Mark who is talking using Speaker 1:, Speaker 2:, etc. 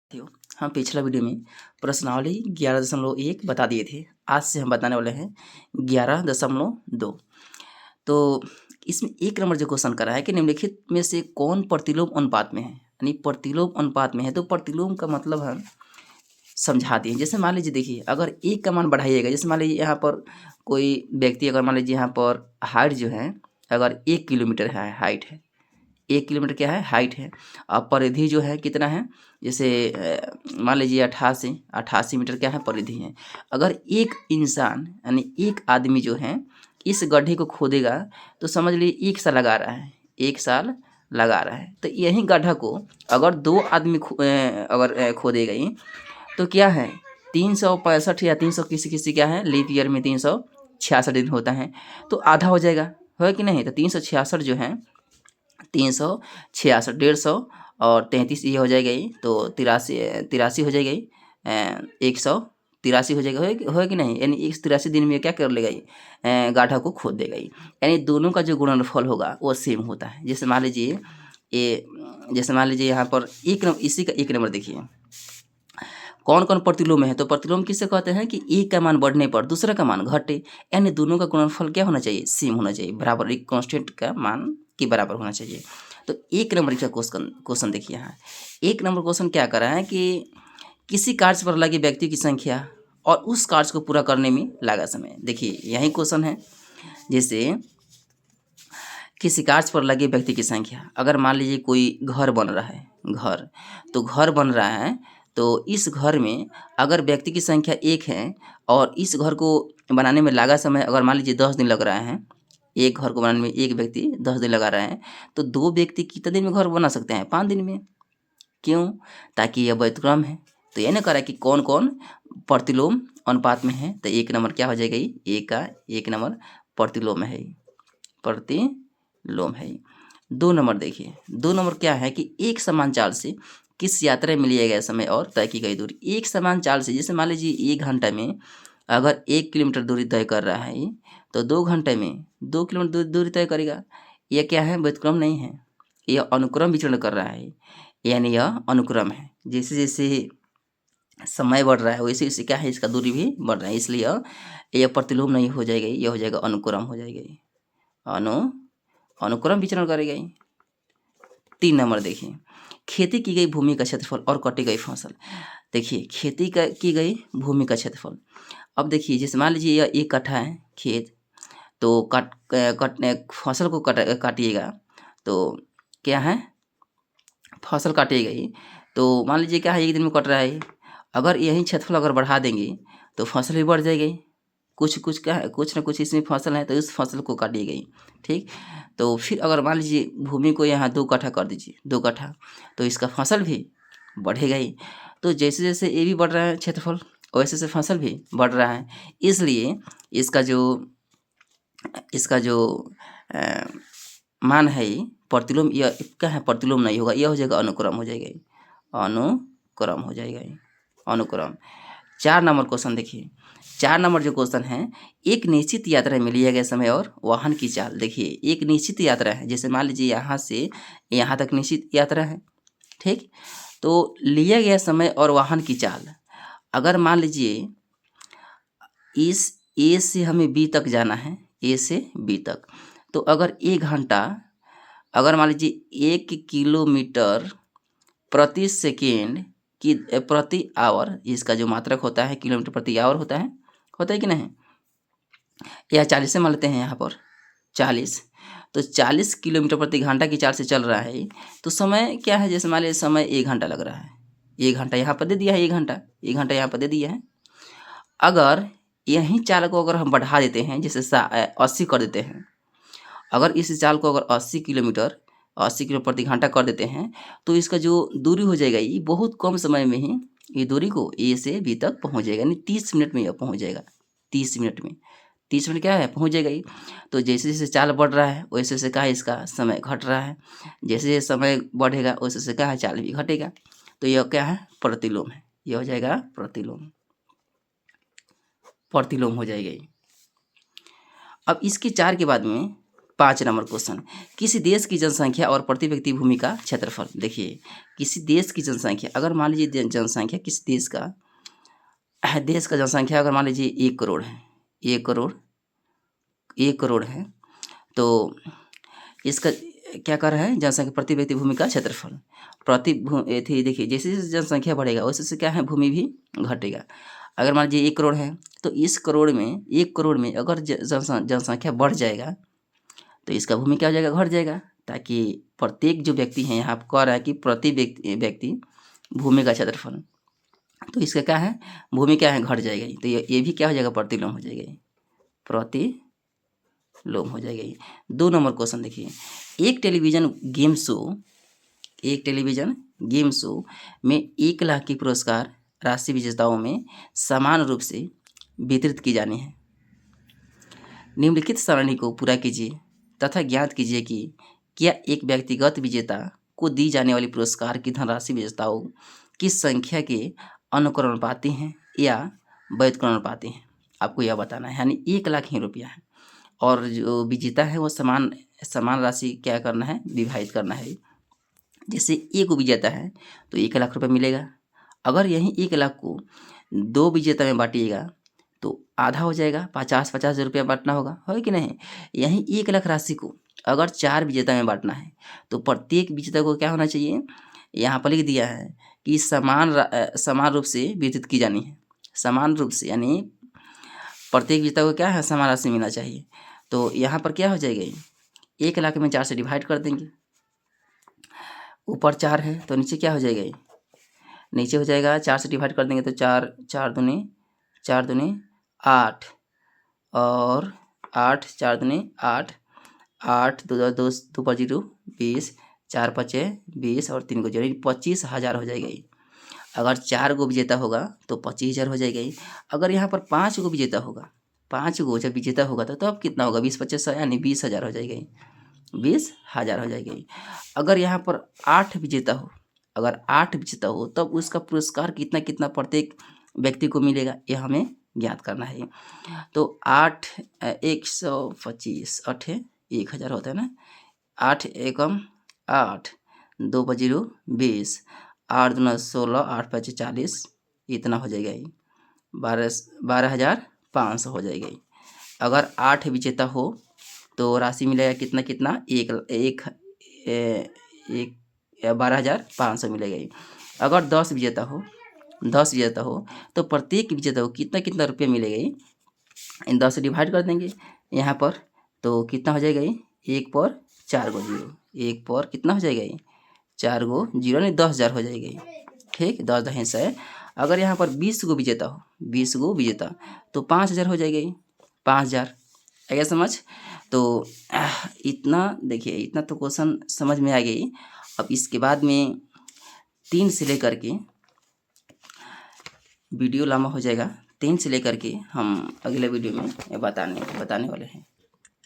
Speaker 1: साथियों, हम पिछला वीडियो में प्रश्नावली 11.1 बता दिए थे। आज से हम बताने वाले हैं 11.2। तो इसमें एक नंबर जो क्वेश्चन करा है कि निम्नलिखित में से कौन प्रतिलोम अनुपात में है, यानी प्रतिलोम अनुपात में है। तो प्रतिलोम का मतलब हम समझा दिए। जैसे मान लीजिए, देखिए, अगर एक का मान बढ़ाइएगा, जैसे मान लीजिए यहाँ पर कोई व्यक्ति, अगर मान लीजिए यहाँ पर हाइट जो है, अगर 1 किलोमीटर है, हाइट है 1 किलोमीटर, क्या है, हाइट है। अब परिधि जो है कितना है, जैसे मान लीजिए 88 मीटर क्या है, परिधि है। अगर एक इंसान यानी एक आदमी जो है इस गड्ढे को खोदेगा तो समझ लीजिए 1 साल लगा रहा है, 1 साल लगा रहा है। तो यही गड्ढा को अगर 2 आदमी अगर खोदेगा ही तो क्या है, 365 या 300 किसी किसी क्या है, लीप ईयर में 366 दिन होता है, तो आधा हो जाएगा, है कि नहीं। तो 366 जो है, 366, 150 और 33 ये हो जाएगा ही, तो 83 हो जाएगा ही, 183 हो जाएगा, हो कि नहीं। यानी 183 दिन में क्या कर लेगा ये, गाढ़ा को खोद देगा ही। यानी दोनों का जो गुणनफल होगा वो सेम होता है। जैसे मान लीजिए यहाँ पर एक नंबर, इसी का एक नंबर देखिए, कौन कौन प्रतिलोम है। तो प्रतिलोम किसे कहते हैं कि एक का मान बढ़ने पर दूसरा का मान घटे, यानी दोनों का गुणनफल क्या होना चाहिए, सेम होना चाहिए, बराबर, एक कांस्टेंट का मान के बराबर होना चाहिए। तो एक नंबर का क्वेश्चन देखिए, यहाँ एक नंबर क्वेश्चन क्या कर रहा है कि किसी कार्य पर लगे व्यक्ति की संख्या और उस कार्य को पूरा करने में लगा समय। देखिए यही क्वेश्चन है। जैसे किसी कार्य पर लगे व्यक्ति की संख्या, अगर मान लीजिए कोई घर बन रहा है, घर बन रहा है, तो इस घर में अगर व्यक्ति की संख्या 1 है और इस घर को बनाने में लगा समय, अगर मान लीजिए 10 दिन लग रहा है, एक घर को बनाने में एक व्यक्ति 10 दिन लगा रहा है, तो 2 व्यक्ति कितने दिन में घर बना सकते हैं, 5 दिन में। क्यों? ताकि यह व्युत्क्रम है। तो यह ना करा कि कौन कौन प्रतिलोम अनुपात में है। तो एक नंबर क्या हो जाएगा, एक नंबर प्रतिलोम है, प्रतिलोम है। 2 नंबर देखिए, 2 नंबर क्या है कि एक समान चाल से किस यात्रा में लिया गया समय और तय की गई दूरी। एक समान चाल से, जैसे मान लीजिए 1 घंटा में अगर 1 किलोमीटर दूरी तय कर रहा है, तो 2 घंटे में 2 किलोमीटर दूरी तय करेगा। यह क्या है, व्युत्क्रम नहीं है, यह अनुक्रम विचरण कर रहा है, यानी यह अनुक्रम है। जैसे जैसे समय बढ़ रहा है वैसे वैसे क्या है, इसका दूरी भी बढ़ रहा है, इसलिए यह प्रतिलोम नहीं हो जाएगा, यह हो जाएगा अनुक्रम हो जाएगा, अनुक्रम विचरण करेगा। 3 नंबर देखिए, खेती की गई भूमि का क्षेत्रफल और कटी गई फसल। देखिए खेती की गई भूमि का क्षेत्रफल। अब देखिए, जैसे मान लीजिए यह 1 कट्ठा है खेत, तो फसल को काटिएगा, तो क्या है, फसल काटिएगा ही, तो मान लीजिए क्या है, 1 दिन में कट रहा है। अगर यही क्षेत्रफल अगर बढ़ा देंगे तो फसल भी बढ़ जाएगी। कुछ क्या है, कुछ ना कुछ इसमें फसल है, तो उस फसल को काटिएगा ही, ठीक। तो फिर अगर मान लीजिए भूमि को यहाँ 2 कट्ठा कर दीजिए, 2 कट्ठा, तो इसका फसल भी बढ़ेगा ही। तो जैसे जैसे ये भी बढ़ रहा है क्षेत्रफल, वैसे से फसल भी बढ़ रहा है, इसलिए इसका जो अ, मान है प्रतिलोम, यह क्या है, प्रतिलोम नहीं होगा, यह हो जाएगा अनुक्रम हो जाएगा, अनुक्रम हो जाएगा, अनुक्रम। 4 नंबर क्वेश्चन देखिए, 4 नंबर जो क्वेश्चन है, एक निश्चित यात्रा में लिया गया समय और वाहन की चाल। देखिए एक निश्चित यात्रा है, जैसे मान लीजिए यहाँ से यहाँ तक निश्चित यात्रा है, ठीक। तो लिया गया समय और वाहन की चाल, अगर मान लीजिए इस ए से हमें बी तक जाना है, ए से बी तक, तो अगर 1 घंटा, अगर मान लीजिए 1 किलोमीटर प्रति सेकेंड की प्रति आवर, इसका जो मात्रक होता है किलोमीटर प्रति आवर होता है कि नहीं। यह 40 से मान लेते हैं, यहाँ पर 40, तो 40 किलोमीटर प्रति घंटा की चाल से चल रहा है, तो समय क्या है, जैसे मान लीजिए समय 1 घंटा लग रहा है, 1 घंटा यहाँ पर दे दिया है, 1 घंटा यहाँ पर दे दिया है। अगर यही चाल को अगर हम बढ़ा देते हैं, जैसे 80 कर देते हैं, अगर इस चाल को अगर 80 किलोमीटर प्रति घंटा कर देते हैं, तो इसका जो दूरी हो जाएगा, ये बहुत कम समय में ही ये दूरी को ए से बी तक पहुंच जाएगा, यानी 30 मिनट में यह पहुंच जाएगा, 30 मिनट में, 30 मिनट क्या है, पहुंच जाएगा ये। तो जैसे जैसे चाल बढ़ रहा है वैसे वैसे क्या है, इसका समय घट रहा है, जैसे जैसे समय बढ़ेगा वैसे वैसे क्या है, चाल भी घटेगा। तो यह क्या है, प्रतिलोम है, यह हो जाएगा प्रतिलोम हो जाएगा। अब इसके 4 के बाद में 5 नंबर क्वेश्चन, किसी देश की जनसंख्या और प्रति व्यक्ति भूमि का क्षेत्रफल। देखिए, किसी देश की जनसंख्या, अगर मान लीजिए जनसंख्या किसी देश का जनसंख्या अगर मान लीजिए 1 करोड़ है, 1 करोड़ है, तो इसका क्या कर रहा है, जनसंख्या प्रति व्यक्ति भूमि का क्षेत्रफल। देखिए, जैसे जैसे जनसंख्या बढ़ेगा वैसे वैसे क्या है, भूमि भी घटेगा। अगर मान लीजिए 1 करोड़ है, तो इस करोड़ में 1 करोड़ में अगर जनसंख्या बढ़ जाएगा तो इसका भूमि क्या हो जाएगा, घट जाएगा। ताकि प्रत्येक जो व्यक्ति है, यहाँ कह रहा है कि प्रति व्यक्ति भूमि का क्षेत्रफल, तो इसका क्या है, भूमि क्या है, घट जाएगा। तो ये भी क्या हो जाएगा, प्रतिलोम हो जाएगा, प्रतिलोम हो जाएगा। 2 नंबर क्वेश्चन देखिए, एक टेलीविज़न गेम शो में 1 लाख की पुरस्कार राशि विजेताओं में समान रूप से वितरित की जानी है। निम्नलिखित सरणी को पूरा कीजिए तथा ज्ञात कीजिए कि क्या एक व्यक्तिगत विजेता को दी जाने वाली पुरस्कार की धनराशि विजेताओं की संख्या के अनुक्रमानुपाती हैं या व्युत्क्रमानुपाती हैं। आपको यह बताना है, यानी 1 लाख ही रुपया है और जो विजेता है वो समान राशि क्या करना है, विभाजित करना है। जैसे एक विजेता है तो 1 लाख रुपये मिलेगा। अगर यही 1 लाख को 2 विजेता में बांटिएगा तो आधा हो जाएगा, 50-50 रुपया बांटना होगा, है कि नहीं। यही 1 लाख राशि को अगर 4 विजेता में बांटना है तो प्रत्येक विजेता को क्या होना चाहिए, यहाँ पर लिख दिया है कि समान रूप से वितरित की जानी है। समान रूप से यानी प्रत्येक विजेता को क्या है, समान राशि मिलना चाहिए। तो यहाँ पर क्या हो जाएगा, 1 लाख में 4 से डिवाइड कर देंगे, ऊपर 4 है तो नीचे क्या हो जाएगा, नीचे हो जाएगा 4 से डिवाइड कर देंगे तो 4 दूनी 8 और 8 4 दूनी 8 8 2 2 पर 0 20 4 5 20 और 3 को 0, 25,000 हो जाएगा। अगर 4 गो विजेता होगा तो 25,000 हो जाएगा। अगर यहाँ पर 5 गो विजेता होगा, 5 गो जब विजेता होगा तो अब कितना होगा, 20-25 यानी 20,000 हो जाएगा, 20,000 हो जाएगा। अगर यहाँ पर 8 विजेता हो, अगर 8 विजेता हो तब उसका पुरस्कार कितना कितना प्रत्येक व्यक्ति को मिलेगा, ये हमें ज्ञात करना है। तो 8 125 8 1000 होता है ना, 8 एकम 8 2 पर 0 20 8 दूना 16 8 5 40, इतना हो जाएगा, 12,500 हो जाएगा। अगर 8 विजेता हो तो राशि मिलेगा कितना कितना, 12,500 मिलेगा। अगर 10 विजेता हो तो प्रत्येक विजेता को कितना कितना रुपया मिलेगा, इन 10 से डिवाइड कर देंगे यहाँ पर, तो कितना हो जाएगा, 1 पर 4 गो 0, 1 पर कितना हो जाएगा, 4 गो 0 नहीं 10,000 हो जाएगा। ठीक, 10 है। अगर यहाँ पर 20 गो विजेता हो, 20 गो विजेता तो 5,000 हो जाएगा, 5,000 आएगा समझ। तो इतना देखिए, इतना तो क्वेश्चन समझ में आ गई। अब इसके बाद में 3 से लेकर के वीडियो लंबा हो जाएगा, 3 से लेकर के हम अगले वीडियो में बताने वाले हैं।